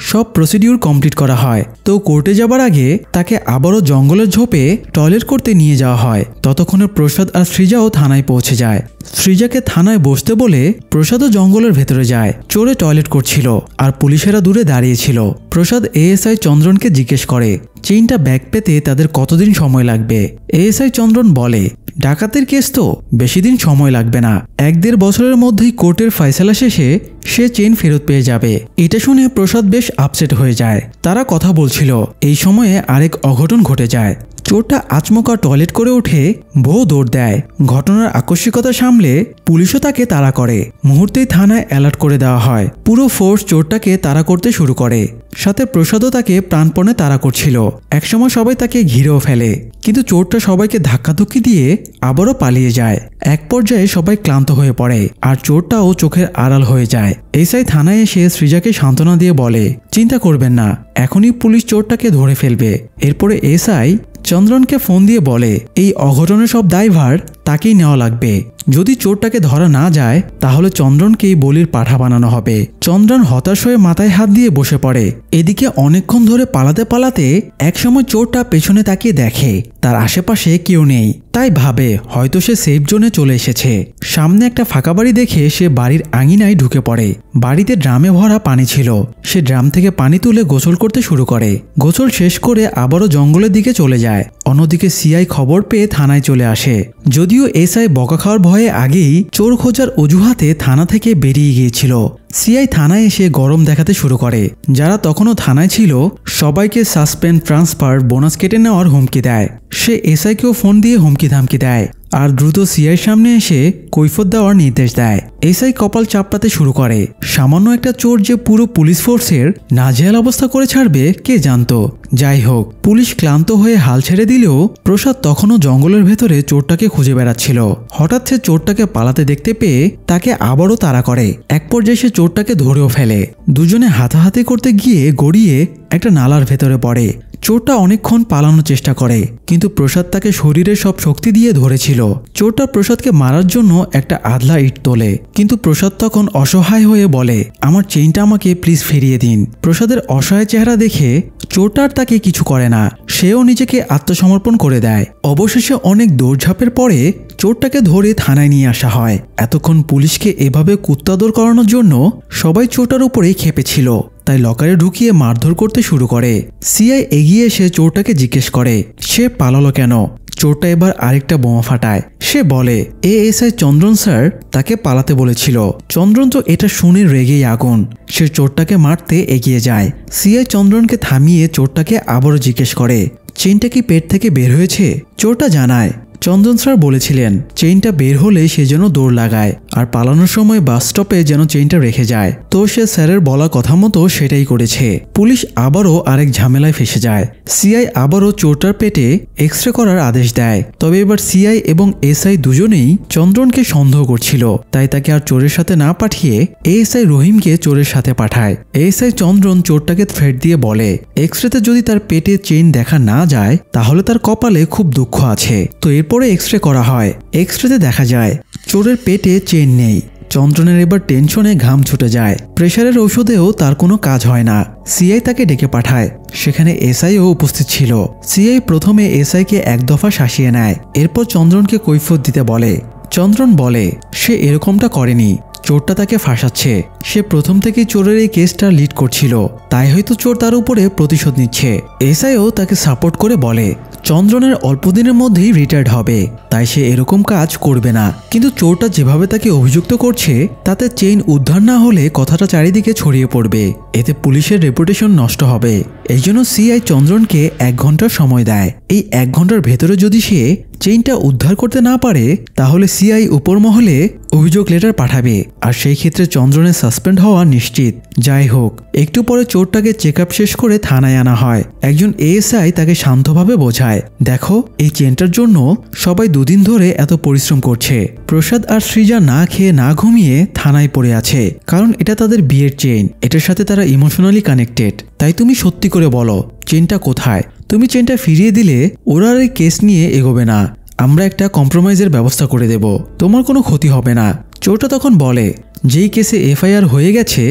সব প্রসিডিউর কমপ্লিট করা হয়। তো কোর্টে যাবার আগে তাকে আবারও জঙ্গলের ঝোপে টয়লেট করতে নিয়ে যাওয়া হয়। ততক্ষণে প্রসাদ আর সৃজাও থানায় পৌঁছে যায়। সৃজাকে থানায় বসতে বলে প্রসাদও জঙ্গলের ভেতরে যায়। চোরে টয়লেট করছিল আর পুলিশেরা দূরে দাঁড়িয়েছিল। প্রসাদ এএসআই চন্দ্রনকে জিজ্ঞেস করে চেইনটা ব্যাক পেতে তাদের কতদিন সময় লাগবে। এএসআই চন্দ্রন বলে ডাকাতের কেস তো বেশি দিন সময় লাগবে না, 1-1.5 বছরের মধ্যেই কোর্টের ফয়সালা শেষে সে চেইন ফেরত পেয়ে যাবে। এটা শুনে প্রসাদ বেশ আপসেট হয়ে যায়। তারা কথা বলছিল, এই সময়ে আরেক অঘটন ঘটে যায়। চোরটা আচমকা টয়লেট করে উঠে বউ দৌড় দেয়। ঘটনার আকস্মিকতা সামলে পুলিশও তাকে তাড়া করে। মুহূর্তেই থানায় অ্যালার্ট করে দেওয়া হয়। পুরো ফোর্স চোরটাকে তাড়া করতে শুরু করে, সাথে প্রসাদও তাকে প্রাণপণে তাড়া করছিল। একসময় সবাই তাকে ঘিরেও ফেলে, কিন্তু চোরটা সবাইকে ধাক্কাধুক্কি দিয়ে আবারও পালিয়ে যায়। এক পর্যায়ে সবাই ক্লান্ত হয়ে পড়ে আর চোরটাও চোখের আড়াল হয়ে যায়। এসআই থানায় এসে সৃজাকে সান্ত্বনা দিয়ে বলে চিন্তা করবেন না, এখনই পুলিশ চোরটাকে ধরে ফেলবে। এরপরে এসআই চন্দ্রনকে ফোন দিয়ে বলে এই অঘটনের সব দায়ভার তাকেই নেওয়া লাগবে। যদি চোরটাকে ধরা না যায় তাহলে চন্দ্রনকেই বলির পাঠা বানানো হবে। চন্দ্রন হতাশ হয়ে মাথায় হাত দিয়ে বসে পড়ে। এদিকে অনেকক্ষণ ধরে পালাতে পালাতে একসময় চোরটা পেছনে তাকিয়ে দেখে তার আশেপাশে কেউ নেই, তাই ভাবে হয়তো সে সেফ জোনে চলে এসেছে। সামনে একটা ফাঁকা বাড়ি দেখে সে বাড়ির আঙিনায় ঢুকে পড়ে। বাড়িতে ড্রামে ভরা পানি ছিল। সে ড্রাম থেকে পানি তুলে গোসল করতে শুরু করে। গোসল শেষ করে আবারও জঙ্গলের দিকে চলে যায়। অন্যদিকে সিআই খবর পেয়ে থানায় চলে আসে। যদিও এসআই বকা খাওয়ার ভয়ে আগেই চোর খোঁজার অজুহাতে থানা থেকে বেরিয়ে গিয়েছিল। সিআই থানায় এসে গরম দেখাতে শুরু করে। যারা তখনও থানায় ছিল সবাইকে সাসপেন্ড, ট্রান্সফার, বোনাস কেটে নেওয়ার হুমকি দেয়। সে এসআইকেও ফোন দিয়ে হুমকি ধামকি দেয় আর দ্রুত সিআইয়ের সামনে এসে কৈফিয়ত দেওয়ার নির্দেশ দেয়। এসআই কপাল চাপড়াতে শুরু করে। সামান্য একটা চোর যে পুরো পুলিশ ফোর্সের নাজেহাল অবস্থা করে ছাড়বে কে জানতো। যাই হোক, পুলিশ ক্লান্ত হয়ে হাল ছেড়ে দিলেও প্রসাদ তখনও জঙ্গলের ভেতরে চোরটাকে খুঁজে বেড়াচ্ছিল। হঠাৎ সে চোরটাকে পালাতে দেখতে পেয়ে তাকে আবারও তাড়া করে। এক পর্যায়ে সে চোরটাকে ধরেও ফেলে। দুজনে হাতাহাতি করতে গিয়ে গড়িয়ে একটা নালার ভেতরে পড়ে। চোরটা অনেকক্ষণ পালানোর চেষ্টা করে, কিন্তু প্রসাদ তাকে শরীরের সব শক্তি দিয়ে ধরেছিল। চোরটা প্রসাদকে মারার জন্য একটা আধলা ইট তোলে, কিন্তু প্রসাদ তখন অসহায় হয়ে বলে আমার চেইনটা আমাকে প্লিজ ফিরিয়ে দিন। প্রসাদের অসহায় চেহারা দেখে চোরটা আর তাকে কিছু করে না, সেও নিজেকে আত্মসমর্পণ করে দেয়। অবশেষে অনেক দৌড়ঝাঁপের পরে চোরটাকে ধরে থানায় নিয়ে আসা হয়। এতক্ষণ পুলিশকে এভাবে কুত্তাদর করানোর জন্য সবাই চোরটার উপরেই খেপেছিল, তাই লকারে ঢুকিয়ে মারধর করতে শুরু করে। সিআই এগিয়ে এসে চোরটাকে জিজ্ঞেস করে সে পালালো কেন। চোরটা এবার আরেকটা বোমা ফাটায়। সে বলে এএসআই চন্দ্রন স্যার তাকে পালাতে বলেছিল। চন্দ্রন তো এটা শুনে রেগেই আগুন। সে চোরটাকে মারতে এগিয়ে যায়। সিআই চন্দ্রনকে থামিয়ে চোরটাকে আবারও জিজ্ঞেস করে চেইনটা কি পেট থেকে বের হয়েছে। চোরটা জানায় চন্দন স্যার বলেছিলেন চেইনটা বের হলে সে যেন দৌড় লাগায় আর পালানোর সময় বাস স্টপে যেন চেইনটা রেখে যায়। তো সে স্যারের বলা কথা মতো সেটাই করেছে। পুলিশ আবারও আরেক ঝামেলায় ফেসে যায়। সিআই আবারও চোরটার পেটে এক্সরে করার আদেশ দেয়। তবে এবার সিআই এবং এসআই দুজনেই চন্দ্রনকে সন্দেহ করছিল, তাই তাকে আর চোরের সাথে না পাঠিয়ে এএসআই রহিমকে চোরের সাথে পাঠায়। এএসআই চন্দ্রন চোরটাকে থ্রেট দিয়ে বলে এক্সরেতে যদি তার পেটে চেইন দেখা না যায় তাহলে তার কপালে খুব দুঃখ আছে। তো এরপরে এক্সরে করা হয়। এক্সরেতে দেখা যায় চোরের পেটে চেইন নেই। চন্দ্রনের এবার টেনশনে ঘাম ছুটে যায়। প্রেশারের ঔষধেও তার কোনো কাজ হয় না। সিআই তাকে ডেকে পাঠায়। সেখানে এসআইও উপস্থিত ছিল। সিআই প্রথমে এসআইকে এক দফা শাসিয়ে নেয়, এরপর চন্দ্রনকে কৈফিয়ত দিতে বলে। চন্দ্রন বলে সে এরকমটা করেনি, চোরটা তাকে ফাঁসাচ্ছে। সে প্রথম থেকেই চোরের এই কেসটা লিড করছিল, তাই হয়তো চোর তার উপরে প্রতিশোধ নিচ্ছে। এসআইও তাকে সাপোর্ট করে বলে চন্দ্রনের অল্প দিনের মধ্যেই রিটায়ার্ড হবে, তাই সে এরকম কাজ করবে না। কিন্তু চোরটা যেভাবে তাকে অভিযুক্ত করছে তাতে চেইন উদ্ধার না হলে কথাটা চারিদিকে ছড়িয়ে পড়বে। এতে পুলিশের রেপুটেশন নষ্ট হবে। এই জন্য সিআই চন্দ্রনকে 1 ঘন্টার সময় দেয়। এই 1 ঘন্টার ভেতরে যদি সে চেইনটা উদ্ধার করতে না পারে তাহলে সিআই উপর মহলে অভিযোগ লেটার পাঠাবে, আর সেই ক্ষেত্রে চন্দ্রনের সাসপেন্ড হওয়া নিশ্চিত। যাই হোক, একটু পরে চোরটাকে চেক আপ শেষ করে থানায় আনা হয়। একজন এএসআই তাকে শান্তভাবে বোঝায়, দেখো এই চেনটার জন্য সবাই 2 দিন ধরে এত পরিশ্রম করছে। প্রসাদ আর সৃজা না খেয়ে না ঘুমিয়ে থানায় পড়ে আছে, কারণ এটা তাদের বিয়ের চেইন, এটার সাথে তারা ইমোশনালি কানেক্টেড। তাই তুমি সত্যি করে বলো চেনটা কোথায়। তুমি চেনটা ফিরিয়ে দিলে ওরা আর এই কেস নিয়ে এগোবে না। আমরা একটা কম্প্রোমাইজের ব্যবস্থা করে দেব, তোমার কোনো ক্ষতি হবে না। চোরটা তখন বলে, যেই কেসে এফআইআর হয়ে গেছে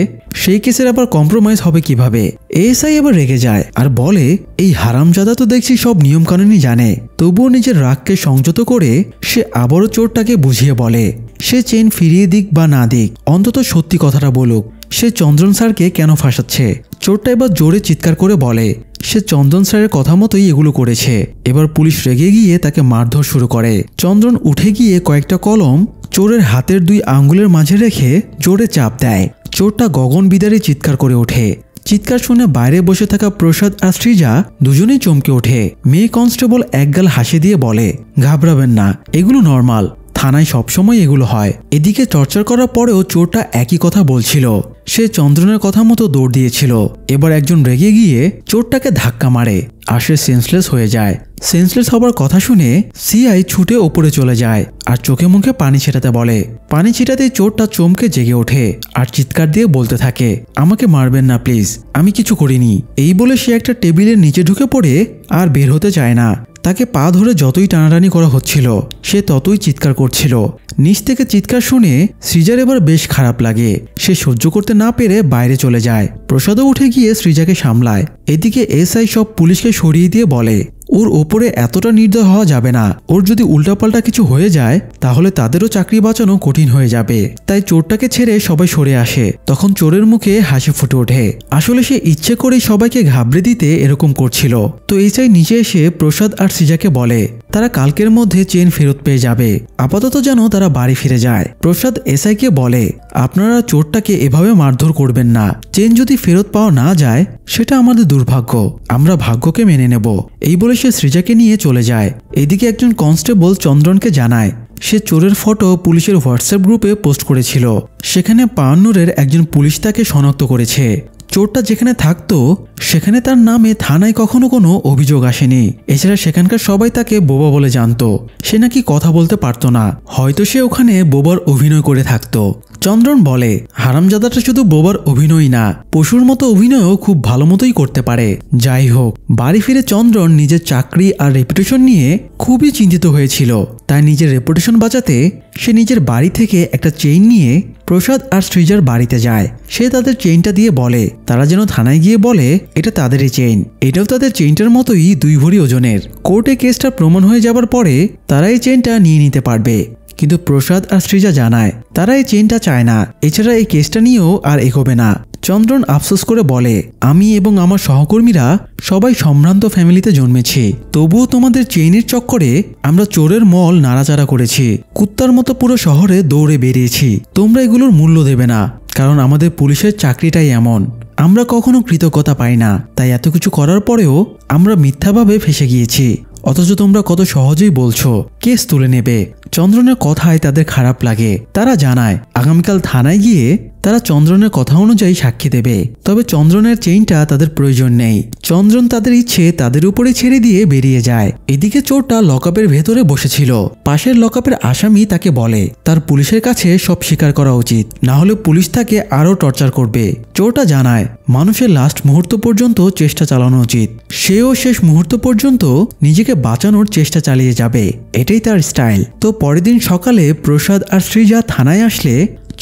সেই কেসের আবার কম্প্রোমাইজ হবে কিভাবে। এএসআই আবার রেগে যায় আর বলে, এই হারামজাদা তো দেখছি সব নিয়মকানুনই জানে। তবুও নিজের রাগকে সংযত করে সে আবারও চোরটাকে বুঝিয়ে বলে, সে চেন ফিরিয়ে দিক বা না দিক, অন্তত সত্যি কথাটা বলুক, সে চন্দ্রন স্যারকে কেন ফাঁসাচ্ছে। চোরটা এবার জোরে চিৎকার করে বলে, সে চন্দন স্যারের কথা মতোই এগুলো করেছে। এবার পুলিশ রেগে গিয়ে তাকে মারধর শুরু করে। চন্দ্রন উঠে গিয়ে কয়েকটা কলম চোরের হাতের 2 আঙ্গুলের মাঝে রেখে জোরে চাপ দেয়। চোরটা গগন বিদারী চিৎকার করে ওঠে। চিৎকার শুনে বাইরে বসে থাকা প্রসাদ আর সৃজা দুজনেই চমকে ওঠে। মেয়ে কনস্টেবল একগাল হাসি দিয়ে বলে, ঘাবড়াবেন না, এগুলো নর্মাল, থানায় সবসময় এগুলো হয়। এদিকে টর্চার করার পরেও চোরটা একই কথা বলছিল। সে চন্দ্রনের কথা মতো দৌড় দিয়েছিল। এবার একজন রেগে গিয়ে চোরটাকে ধাক্কা মারে আর সে সেন্সলেস হয়ে যায়। সেন্সলেস হবার কথা শুনে সিআই ছুটে ওপরে চলে যায় আর চোখে মুখে পানি ছিটাতে বলে। পানি ছিটাতেই চোরটা চমকে জেগে ওঠে আর চিৎকার দিয়ে বলতে থাকে, আমাকে মারবেন না প্লিজ, আমি কিছু করিনি। এই বলে সে একটা টেবিলের নিচে ঢুকে পড়ে আর বের হতে চায় না। তাকে পা ধরে যতই টানাটানি করা হচ্ছিল সে ততই চিৎকার করছিল। নিচ থেকে চিৎকার শুনে সৃজার এবার বেশ খারাপ লাগে। সে সহ্য করতে না পেরে বাইরে চলে যায়। প্রসাদও উঠে গিয়ে সৃজাকে সামলায়। এদিকে এসআই সব পুলিশকে সরিয়ে দিয়ে বলে, ওর ওপরে এতটা নির্দয় হওয়া যাবে না। ওর যদি উল্টাপাল্টা কিছু হয়ে যায় তাহলে তাদেরও চাকরি বাঁচানো কঠিন হয়ে যাবে। তাই চোরটাকে ছেড়ে সবাই সরে আসে। তখন চোরের মুখে হাসি ফুটে ওঠে। আসলে সে ইচ্ছে করেই সবাইকে ঘাবড়ে দিতে এরকম করছিল। তো এসআই নিচে এসে প্রসাদ আর সৃজাকে বলে তারা কালকের মধ্যে চেন ফেরত পেয়ে যাবে, আপাতত যেন তারা বাড়ি ফিরে যায়। প্রসাদ এসআইকে বলে, আপনারা চোরটাকে এভাবে মারধর করবেন না। চেন যদি ফেরত পাওয়া না যায় সেটা আমাদের দুর্ভাগ্য, আমরা ভাগ্যকে মেনে নেব। এই বলে সে সৃজাকে নিয়ে চলে যায়। এদিকে একজন কনস্টেবল চন্দ্রনকে জানায় সে চোরের ফটো পুলিশের হোয়াটসঅ্যাপ গ্রুপে পোস্ট করেছিল। সেখানে পাহান্নুরের একজন পুলিশ তাকে শনাক্ত করেছে। চোরটা যেখানে থাকতো সেখানে তার নামে থানায় কখনো কোনো অভিযোগ আসেনি। এছাড়া সেখানকার সবাই তাকে বোবা বলে জানতো। সে নাকি কথা বলতে পারতো না, হয়তো সে ওখানে বোবার অভিনয় করে থাকতো। চন্দ্রন বলে, হারামজাদাটা শুধু বোবার অভিনয় না, পশুর মতো অভিনয়ও খুব ভালো মতোই করতে পারে। যাই হোক, বাড়ি ফিরে চন্দ্রন নিজের চাকরি আর রেপুটেশন নিয়ে খুবই চিন্তিত হয়েছিল। তাই নিজের রেপুটেশন বাঁচাতে সে নিজের বাড়ি থেকে একটা চেইন নিয়ে প্রসাদ আর সৃজার বাড়িতে যায়। সে তাদের চেইনটা দিয়ে বলে তারা যেন থানায় গিয়ে বলে এটা তাদেরই চেইন। এটাও তাদের চেইনটার মতোই 2 ভরি ওজনের। কোর্টে কেসটা প্রমাণ হয়ে যাবার পরে তারা এই চেইনটা নিয়ে নিতে পারবে। কিন্তু প্রসাদ আর সৃজা জানায় তারা এই চেইনটা চায় না। এছাড়া এই কেসটা নিয়েও আর এগোবে না। চন্দ্রন আফসোস করে বলে, আমি এবং আমার সহকর্মীরা সবাই সম্ভ্রান্ত ফ্যামিলিতে জন্মেছি, তবুও তোমাদের চেইনের চক্করে আমরা চোরের মল নাড়াচাড়া করেছি, কুত্তার মতো পুরো শহরে দৌড়ে বেরিয়েছি। তোমরা এগুলোর মূল্য দেবে না, কারণ আমাদের পুলিশের চাকরিটাই এমন, আমরা কখনো কৃতজ্ঞতা পাই না। তাই এত কিছু করার পরেও আমরা মিথ্যাভাবে ফেসে গিয়েছি, অথচ তোমরা কত সহজেই বলছো কেস তুলে নেবে। চন্দ্রনের কথায় তাদের খারাপ লাগে। তারা জানায় আগামীকাল থানায় গিয়ে তারা চন্দ্রনের কথা অনুযায়ী সাক্ষী দেবে। তবে চন্দ্রনের চেইনটা তাদের প্রয়োজন নেই। চন্দ্রন তাদের ইচ্ছে তাদের উপরে ছেড়ে দিয়ে বেরিয়ে যায়। এদিকে চোরটা লকআপের ভেতরে বসেছিল। পাশের লকআপের আসামি তাকে বলে তার পুলিশের কাছে সব স্বীকার করা উচিত, না হলে পুলিশ তাকে আরো টর্চার করবে। চোরটা জানায় মানুষের লাস্ট মুহূর্ত পর্যন্ত চেষ্টা চালানো উচিত। সেও শেষ মুহূর্ত পর্যন্ত নিজেকে বাঁচানোর চেষ্টা চালিয়ে যাবে, এটাই তার স্টাইল। তো পরের দিন সকালে প্রসাদ আর সৃজা থানায় আসলে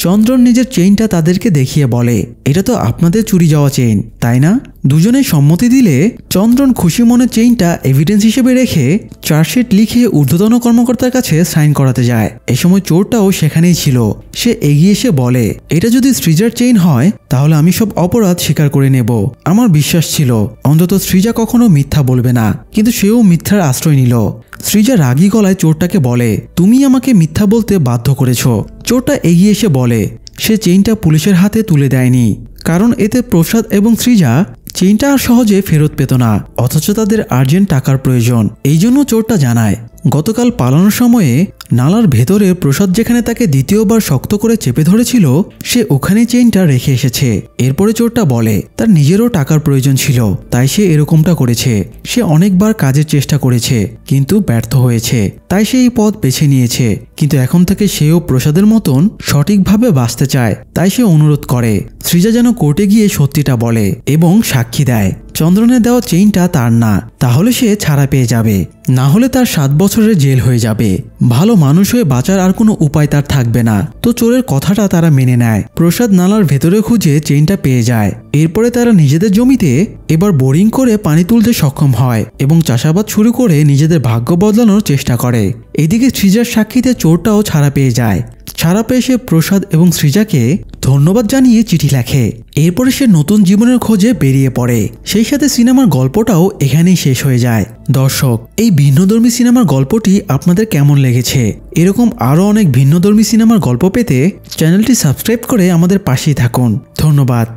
চন্দ্রন নিজের চেইনটা তাদেরকে দেখিয়ে বলে এটা তো আপনাদের চুরি যাওয়া চেইন, তাই না? দুজনে সম্মতি দিলে চন্দ্রন খুশি মনে চেইনটা এভিডেন্স হিসেবে রেখে চার্জশিট লিখে ঊর্ধ্বতন কর্মকর্তার কাছে সাইন করাতে যায়। এ সময় চোরটাও সেখানেই ছিল। সে এগিয়ে এসে বলে এটা যদি সৃজার চেইন হয় তাহলে আমি সব অপরাধ স্বীকার করে নেব। আমার বিশ্বাস ছিল অন্তত সৃজা কখনো মিথ্যা বলবে না, কিন্তু সেও মিথ্যার আশ্রয় নিল। সৃজা রাগী গলায় চোরটাকে বলে তুমি আমাকে মিথ্যা বলতে বাধ্য করেছ। চোরটা এগিয়ে এসে বলে সে চেইনটা পুলিশের হাতে তুলে দেয়নি, কারণ এতে প্রসাদ এবং সৃজা চেইনটা আর সহজে ফেরত পেত না, অথচ তাদের আর্জেন্ট টাকার প্রয়োজন। এই জন্য চোরটা জানায় গতকাল পালানোর সময়ে নালার ভেতরে প্রসাদ যেখানে তাকে দ্বিতীয়বার শক্ত করে চেপে ধরেছিল সে ওখানে চেইনটা রেখে এসেছে। এরপরে চোরটা বলে তার নিজেরও টাকার প্রয়োজন ছিল, তাই সে এরকমটা করেছে। সে অনেকবার কাজের চেষ্টা করেছে কিন্তু ব্যর্থ হয়েছে, তাই সে এই পথ বেছে নিয়েছে। কিন্তু এখন থেকে সেও প্রসাদের মতন সঠিকভাবে বাঁচতে চায়, তাই সে অনুরোধ করে সৃজা যেন কোর্টে গিয়ে সত্যিটা বলে এবং সাক্ষী দেয় চন্দ্রনের দেওয়া চেইনটা তার না, তাহলে সে ছাড়া পেয়ে যাবে, না হলে তার 7 বছরের জেল হয়ে যাবে। ভালো মানুষ হয়ে বাঁচার আর কোনো উপায় তার থাকবে না। তো চোরের কথাটা তারা মেনে নেয়। প্রসাদ নালার ভেতরে খুঁজে চেইনটা পেয়ে যায়। এরপরে তারা নিজেদের জমিতে এবার বোরিং করে পানি তুলতে সক্ষম হয় এবং চাষাবাদ শুরু করে নিজেদের ভাগ্য বদলানোর চেষ্টা করে। এদিকে সৃজার সাক্ষীতে চোরটাও ছাড়া পেয়ে যায়। ছাড়া পেয়ে সে প্রসাদ এবং সৃজাকে ধন্যবাদ জানিয়ে চিঠি লেখে। এরপরে সে নতুন জীবনের খোঁজে বেরিয়ে পড়ে। সেই সাথে সিনেমার গল্পটাও এখানেই শেষ হয়ে যায়। দর্শক, এই ভিন্নধর্মী সিনেমার গল্পটি আপনাদের কেমন লেগেছে? এরকম আরও অনেক ভিন্নধর্মী সিনেমার গল্প পেতে চ্যানেলটি সাবস্ক্রাইব করে আমাদের পাশেই থাকুন। ধন্যবাদ।